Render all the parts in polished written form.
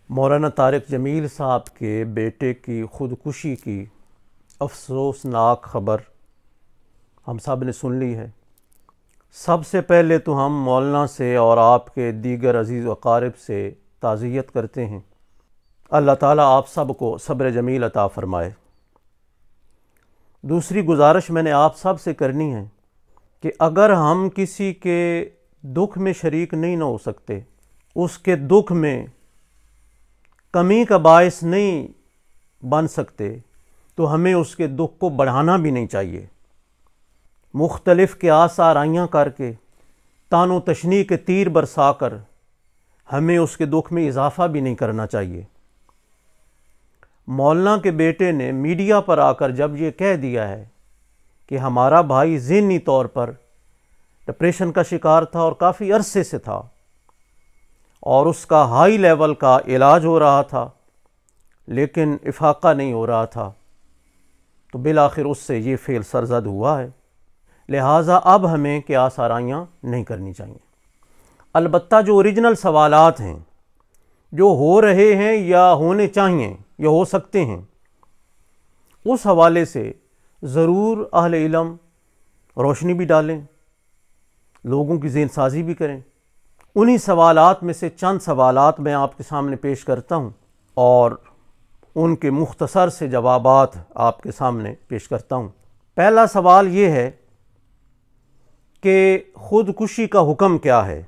مولانا طارق جمیل صاحب کے بیٹے کی خودکشی کی افسوسناک خبر ہم سب نے سن لی ہے۔ سب سے پہلے تو ہم مولانا سے اور آپ کے دیگر عزیز و اقارب سے تعزیت کرتے ہیں۔ اللہ تعالیٰ آپ سب کو صبر جمیل عطا فرمائے۔ دوسری گزارش میں نے آپ سب سے کرنی ہے کہ اگر ہم کسی کے دکھ میں شریک نہیں نہ ہو سکتے، اس کے دکھ میں کمی کا باعث نہیں بن سکتے، تو ہمیں اس کے دکھ کو بڑھانا بھی نہیں چاہیے۔ مختلف قیاس آرائیاں کر کے، تان و تشنیع کے تیر برسا کر ہمیں اس کے دکھ میں اضافہ بھی نہیں کرنا چاہیے۔ مولانا کے بیٹے نے میڈیا پر آ کر جب یہ کہہ دیا ہے کہ ہمارا بھائی ذہنی طور پر ڈپریشن کا شکار تھا اور کافی عرصے سے تھا اور اس کا ہائی لیول کا علاج ہو رہا تھا لیکن افاقہ نہیں ہو رہا تھا، تو بالآخر اس سے یہ فعل سرزد ہوا ہے۔ لہٰذا اب ہمیں قیاس آرائیاں نہیں کرنی چاہیے۔ البتہ جو اوریجنل سوالات ہیں، جو ہو رہے ہیں یا ہونے چاہیے یا ہو سکتے ہیں، اس حوالے سے ضرور اہل علم روشنی بھی ڈالیں، لوگوں کی ذہن سازی بھی کریں۔ انہی سوالات میں سے چند سوالات میں آپ کے سامنے پیش کرتا ہوں اور ان کے مختصر سے جوابات آپ کے سامنے پیش کرتا ہوں۔ پہلا سوال یہ ہے کہ خودکشی کا حکم کیا ہے؟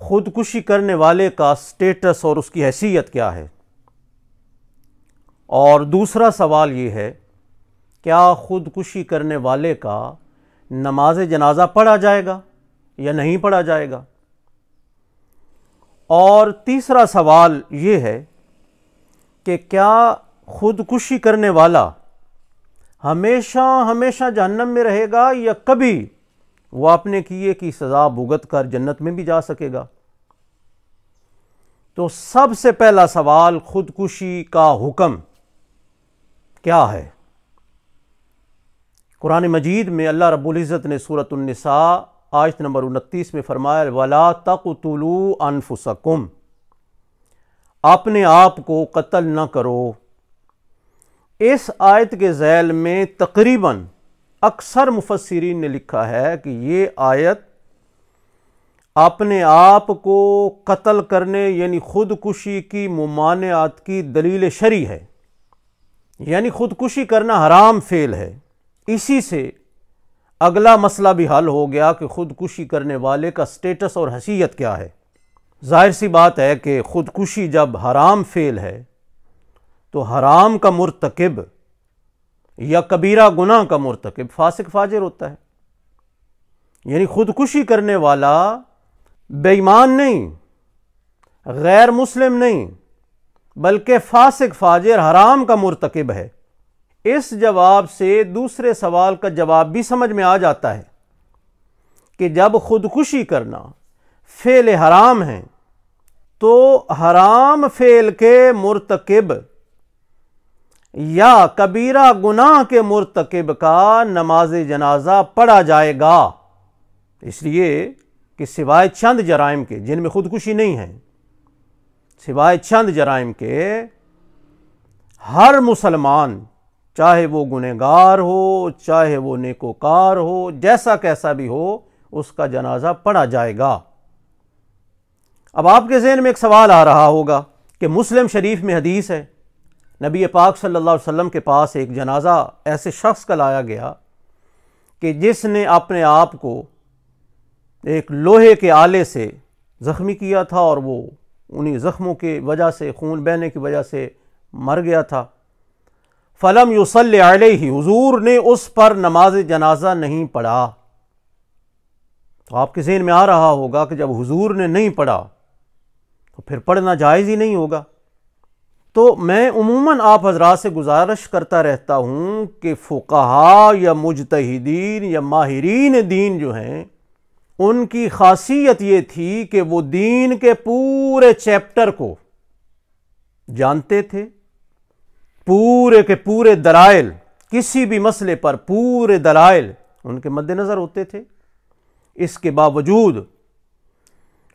خودکشی کرنے والے کا سٹیٹس اور اس کی حیثیت کیا ہے؟ اور دوسرا سوال یہ ہے، کیا خودکشی کرنے والے کا نماز جنازہ پڑھا جائے گا یا نہیں پڑھا جائے گا؟ اور تیسرا سوال یہ ہے کہ کیا خودکشی کرنے والا ہمیشہ جہنم میں رہے گا یا کبھی وہ اپنے کیے کی سزا بھگت کر جنت میں بھی جا سکے گا؟ تو سب سے پہلا سوال، خودکشی کا حکم کیا ہے؟ قرآن مجید میں اللہ رب العزت نے سورۃ النساء آیت نمبر 29 میں فرمایا وَلَا تَقْتُلُوا أَنفُسَكُمْ، اپنے آپ کو قتل نہ کرو۔ اس آیت کے ذیل میں تقریباً اکثر مفسرین نے لکھا ہے کہ یہ آیت اپنے آپ کو قتل کرنے یعنی خودکشی کی ممانعت کی دلیل شرعی ہے، یعنی خودکشی کرنا حرام فعل ہے۔ اسی سے اگلا مسئلہ بھی حل ہو گیا کہ خودکشی کرنے والے کا سٹیٹس اور حیثیت کیا ہے۔ ظاہر سی بات ہے کہ خودکشی جب حرام فعل ہے تو حرام کا مرتکب یا کبیرہ گناہ کا مرتکب فاسق فاجر ہوتا ہے۔ یعنی خودکشی کرنے والا بے ایمان نہیں، غیر مسلم نہیں، بلکہ فاسق فاجر حرام کا مرتکب ہے۔ اس جواب سے دوسرے سوال کا جواب بھی سمجھ میں آ جاتا ہے کہ جب خودکشی کرنا فعل حرام ہے تو حرام فعل کے مرتکب یا کبیرہ گناہ کے مرتکب کا نماز جنازہ پڑھا جائے گا، اس لیے کہ سوائے چند جرائم کے جن میں خودکشی نہیں ہے، سوائے چند جرائم کے ہر مسلمان، چاہے وہ گنہگار ہو چاہے وہ نیکوکار ہو، جیسا کیسا بھی ہو، اس کا جنازہ پڑھا جائے گا۔ اب آپ کے ذہن میں ایک سوال آ رہا ہوگا کہ مسلم شریف میں حدیث ہے، نبی پاک صلی اللہ علیہ وسلم کے پاس ایک جنازہ ایسے شخص کا لایا گیا کہ جس نے اپنے آپ کو ایک لوہے کے آلے سے زخمی کیا تھا اور وہ انہی زخموں کی وجہ سے، خون بہنے کی وجہ سے مر گیا تھا۔ فلم یصلی علیہ، حضور نے اس پر نماز جنازہ نہیں پڑھا۔ تو آپ کے ذہن میں آ رہا ہوگا کہ جب حضور نے نہیں پڑھا تو پھر پڑھنا جائز ہی نہیں ہوگا۔ تو میں عموماً آپ حضرات سے گزارش کرتا رہتا ہوں کہ فقہاء یا مجتہدین یا ماہرین دین جو ہیں، ان کی خاصیت یہ تھی کہ وہ دین کے پورے چیپٹر کو جانتے تھے، پورے کے پورے دلائل، کسی بھی مسئلے پر پورے دلائل ان کے مد نظر ہوتے تھے۔ اس کے باوجود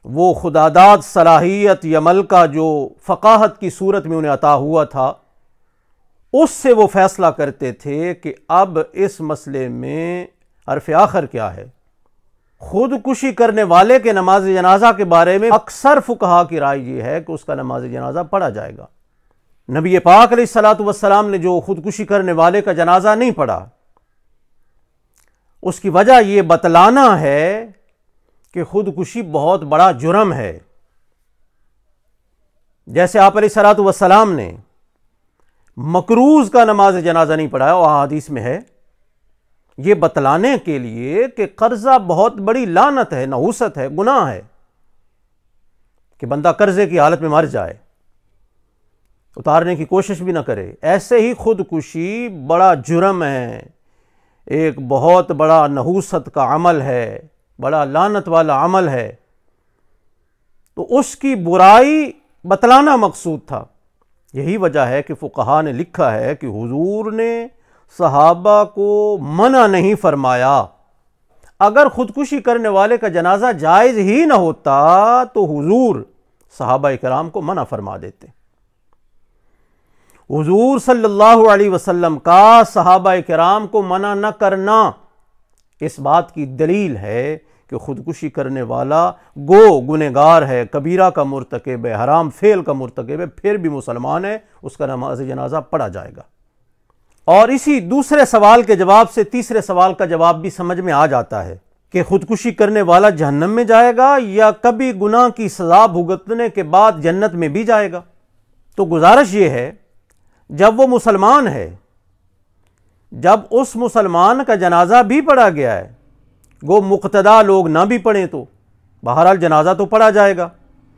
وہ خداداد صلاحیت یا ملکہ جو فقاہت کی صورت میں انہیں عطا ہوا تھا، اس سے وہ فیصلہ کرتے تھے کہ اب اس مسئلے میں حرف آخر کیا ہے۔ خودکشی کرنے والے کے نماز جنازہ کے بارے میں اکثر فقہا کی رائے یہ ہے کہ اس کا نماز جنازہ پڑھا جائے گا۔ نبی پاک علیہ الصلوۃ والسلام نے جو خودکشی کرنے والے کا جنازہ نہیں پڑھا، اس کی وجہ یہ بتلانا ہے کہ خودکشی بہت بڑا جرم ہے۔ جیسے آپ علیہ الصلوۃ والسلام نے مکروز کا نماز جنازہ نہیں پڑھایا، وہ احادیث میں ہے، یہ بتلانے کے لیے کہ قرضہ بہت بڑی لعنت ہے، نحوست ہے، گناہ ہے کہ بندہ قرضے کی حالت میں مر جائے، اتارنے کی کوشش بھی نہ کرے۔ ایسے ہی خودکشی بڑا جرم ہے، ایک بہت بڑا نحوست کا عمل ہے، بڑا لعنت والا عمل ہے، تو اس کی برائی بتلانا مقصود تھا۔ یہی وجہ ہے کہ فقہا نے لکھا ہے کہ حضور نے صحابہ کو منع نہیں فرمایا۔ اگر خودکشی کرنے والے کا جنازہ جائز ہی نہ ہوتا تو حضور صحابہ کرام کو منع فرما دیتے۔ حضور صلی اللہ علیہ وسلم کا صحابہ کرام کو منع نہ کرنا اس بات کی دلیل ہے کہ خودکشی کرنے والا گو گنہگار ہے، کبیرہ کا مرتکب ہے، حرام فعل کا مرتکب ہے، پھر بھی مسلمان ہے، اس کا نماز جنازہ پڑھا جائے گا۔ اور اسی دوسرے سوال کے جواب سے تیسرے سوال کا جواب بھی سمجھ میں آ جاتا ہے کہ خودکشی کرنے والا جہنم میں جائے گا یا کبھی گناہ کی سزا بھگتنے کے بعد جنت میں بھی جائے گا۔ تو گزارش یہ ہے، جب وہ مسلمان ہے، جب اس مسلمان کا جنازہ بھی پڑھا گیا ہے، گو مقتدا لوگ نہ بھی پڑھیں تو بہرحال جنازہ تو پڑھا جائے گا،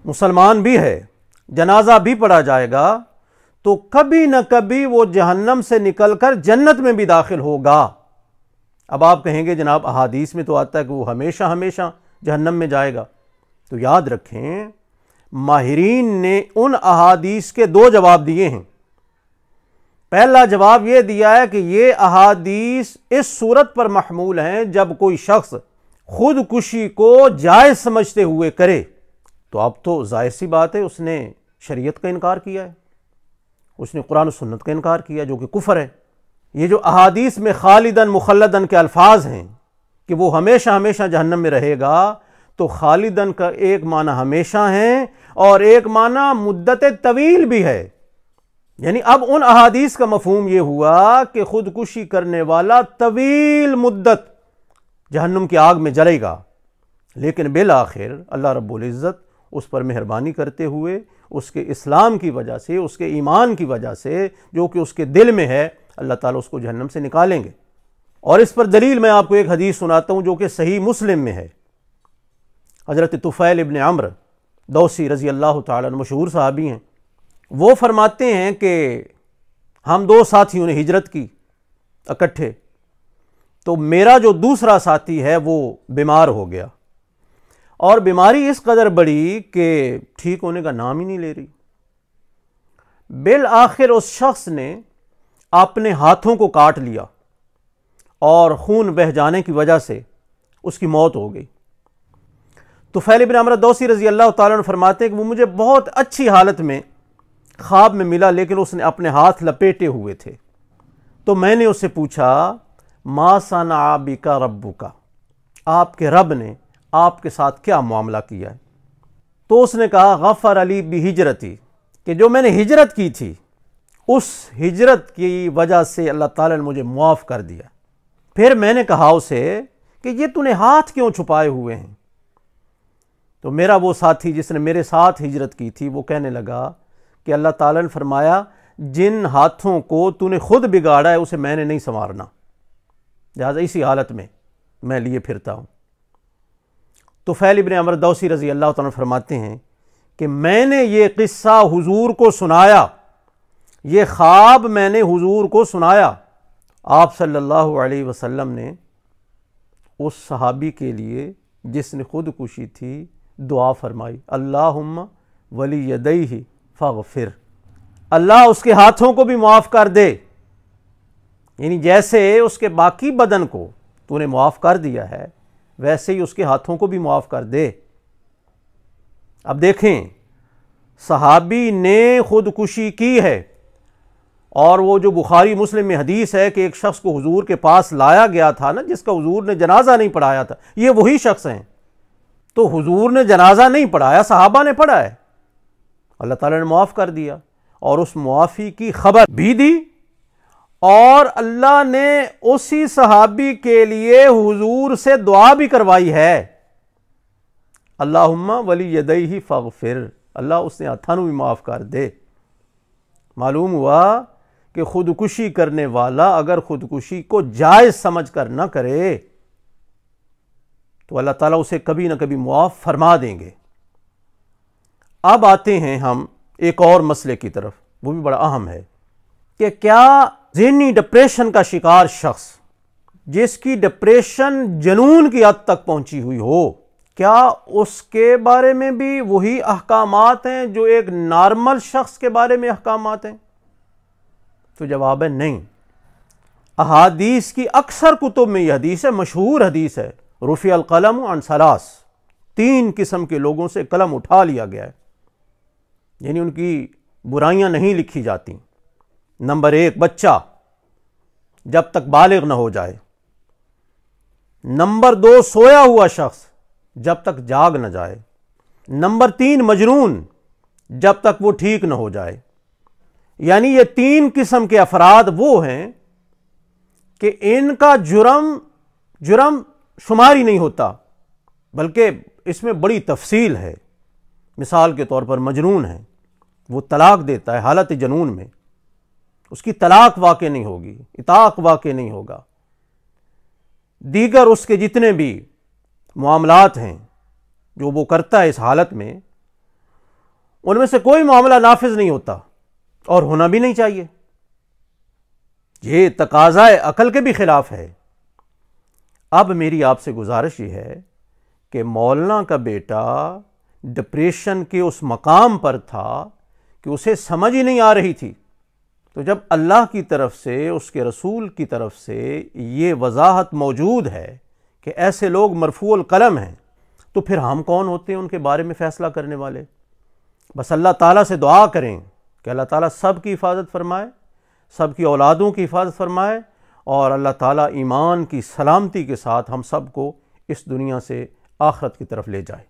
مسلمان بھی ہے، جنازہ بھی پڑھا جائے گا، تو کبھی نہ کبھی وہ جہنم سے نکل کر جنت میں بھی داخل ہوگا۔ اب آپ کہیں گے جناب احادیث میں تو آتا ہے کہ وہ ہمیشہ ہمیشہ جہنم میں جائے گا، تو یاد رکھیں ماہرین نے ان احادیث کے دو جواب دیے ہیں۔ پہلا جواب یہ دیا ہے کہ یہ احادیث اس صورت پر محمول ہیں جب کوئی شخص خودکشی کو جائز سمجھتے ہوئے کرے، تو اب تو ظاہر سی بات ہے اس نے شریعت کا انکار کیا ہے، اس نے قرآن و سنت کا انکار کیا، جو کہ کفر ہے۔ یہ جو احادیث میں خالداً مخلداً کے الفاظ ہیں کہ وہ ہمیشہ ہمیشہ جہنم میں رہے گا، تو خالداً کا ایک معنی ہمیشہ ہے اور ایک معنی مدت طویل بھی ہے۔ یعنی اب ان احادیث کا مفہوم یہ ہوا کہ خودکشی کرنے والا طویل مدت جہنم کی آگ میں جلے گا، لیکن بالآخر اللہ رب العزت اس پر مہربانی کرتے ہوئے اس کے اسلام کی وجہ سے، اس کے ایمان کی وجہ سے جو کہ اس کے دل میں ہے، اللہ تعالیٰ اس کو جہنم سے نکالیں گے۔ اور اس پر دلیل میں آپ کو ایک حدیث سناتا ہوں جو کہ صحیح مسلم میں ہے۔ حضرت طفیل ابن عمرو دوسی رضی اللہ تعالیٰ عنہ مشہور صحابی ہیں، وہ فرماتے ہیں کہ ہم دو ساتھیوں نے ہجرت کی اکٹھے، تو میرا جو دوسرا ساتھی ہے وہ بیمار ہو گیا، اور بیماری اس قدر بڑی کہ ٹھیک ہونے کا نام ہی نہیں لے رہی۔ بالآخر اس شخص نے اپنے ہاتھوں کو کاٹ لیا اور خون بہہ جانے کی وجہ سے اس کی موت ہو گئی۔ طفیل بن عمرو دوسی رضی اللہ تعالیٰ عنہ فرماتے ہیں کہ وہ مجھے بہت اچھی حالت میں خواب میں ملا، لیکن اس نے اپنے ہاتھ لپیٹے ہوئے تھے، تو میں نے اس سے پوچھا ما صنع بک ربک، آپ کے رب نے آپ کے ساتھ کیا معاملہ کیا ہے؟ تو اس نے کہا غفر لی بہجرتی، کہ جو میں نے ہجرت کی تھی اس ہجرت کی وجہ سے اللہ تعالیٰ نے مجھے معاف کر دیا۔ پھر میں نے کہا اسے کہ یہ تو نے ہاتھ کیوں چھپائے ہوئے ہیں؟ تو میرا وہ ساتھی جس نے میرے ساتھ ہجرت کی تھی وہ کہنے لگا کہ اللہ تعالیٰ نے فرمایا جن ہاتھوں کو تو نے خود بگاڑا ہے اسے میں نے نہیں سنوارنا، لہٰذا اسی حالت میں میں لیے پھرتا ہوں۔ طفیل بن عمرو دوسی رضی اللہ تعالیٰ فرماتے ہیں کہ میں نے یہ قصہ حضور کو سنایا، یہ خواب میں نے حضور کو سنایا۔ آپ صلی اللہ علیہ وسلم نے اس صحابی کے لیے جس نے خودکشی تھی دعا فرمائی، اللہم ولیدیہ فاغفر، اللہ اس کے ہاتھوں کو بھی معاف کر دے، یعنی جیسے اس کے باقی بدن کو تو نے معاف کر دیا ہے ویسے ہی اس کے ہاتھوں کو بھی معاف کر دے۔ اب دیکھیں، صحابی نے خودکشی کی ہے، اور وہ جو بخاری مسلم میں حدیث ہے کہ ایک شخص کو حضور کے پاس لایا گیا تھا نا، جس کا حضور نے جنازہ نہیں پڑھایا تھا، یہ وہی شخص ہیں۔ تو حضور نے جنازہ نہیں پڑھایا، صحابہ نے پڑھا ہے، اللہ تعالیٰ نے معاف کر دیا، اور اس معافی کی خبر بھی دی، اور اللہ نے اسی صحابی کے لیے حضور سے دعا بھی کروائی ہے، اللہم ولی یدیہ فاغفر، اللہ اس نے ہاتھوں بھی معاف کر دے۔ معلوم ہوا کہ خودکشی کرنے والا اگر خودکشی کو جائز سمجھ کر نہ کرے تو اللہ تعالیٰ اسے کبھی نہ کبھی معاف فرما دیں گے۔ اب آتے ہیں ہم ایک اور مسئلے کی طرف، وہ بھی بڑا اہم ہے، کہ کیا ذہنی ڈپریشن کا شکار شخص جس کی ڈپریشن جنون کی حد تک پہنچی ہوئی ہو، کیا اس کے بارے میں بھی وہی احکامات ہیں جو ایک نارمل شخص کے بارے میں احکامات ہیں؟ تو جواب ہے نہیں۔ احادیث کی اکثر کتب میں یہ حدیث ہے، مشہور حدیث ہے، رفع القلم عن ثلاث، 3 قسم کے لوگوں سے قلم اٹھا لیا گیا ہے، یعنی ان کی برائیاں نہیں لکھی جاتی۔ نمبر 1، بچہ جب تک بالغ نہ ہو جائے۔ نمبر 2، سویا ہوا شخص جب تک جاگ نہ جائے۔ نمبر 3، مجنون جب تک وہ ٹھیک نہ ہو جائے۔ یعنی یہ 3 قسم کے افراد وہ ہیں کہ ان کا جرم شمار ہی نہیں ہوتا، بلکہ اس میں بڑی تفصیل ہے۔ مثال کے طور پر مجنون ہے، وہ طلاق دیتا ہے حالت جنون میں، اس کی طلاق واقع نہیں ہوگی، اطاق واقع نہیں ہوگا، دیگر اس کے جتنے بھی معاملات ہیں جو وہ کرتا ہے اس حالت میں، ان میں سے کوئی معاملہ نافذ نہیں ہوتا، اور ہونا بھی نہیں چاہیے۔ یہ تقاضائے عقل کے بھی خلاف ہے۔ اب میری آپ سے گزارش یہ ہے کہ مولانا کا بیٹا ڈپریشن کے اس مقام پر تھا کہ اسے سمجھ ہی نہیں آ رہی تھی، تو جب اللہ کی طرف سے، اس کے رسول کی طرف سے یہ وضاحت موجود ہے کہ ایسے لوگ مرفوع القلم ہیں، تو پھر ہم کون ہوتے ہیں ان کے بارے میں فیصلہ کرنے والے؟ بس اللہ تعالیٰ سے دعا کریں کہ اللہ تعالیٰ سب کی حفاظت فرمائے، سب کی اولادوں کی حفاظت فرمائے، اور اللہ تعالیٰ ایمان کی سلامتی کے ساتھ ہم سب کو اس دنیا سے آخرت کی طرف لے جائے۔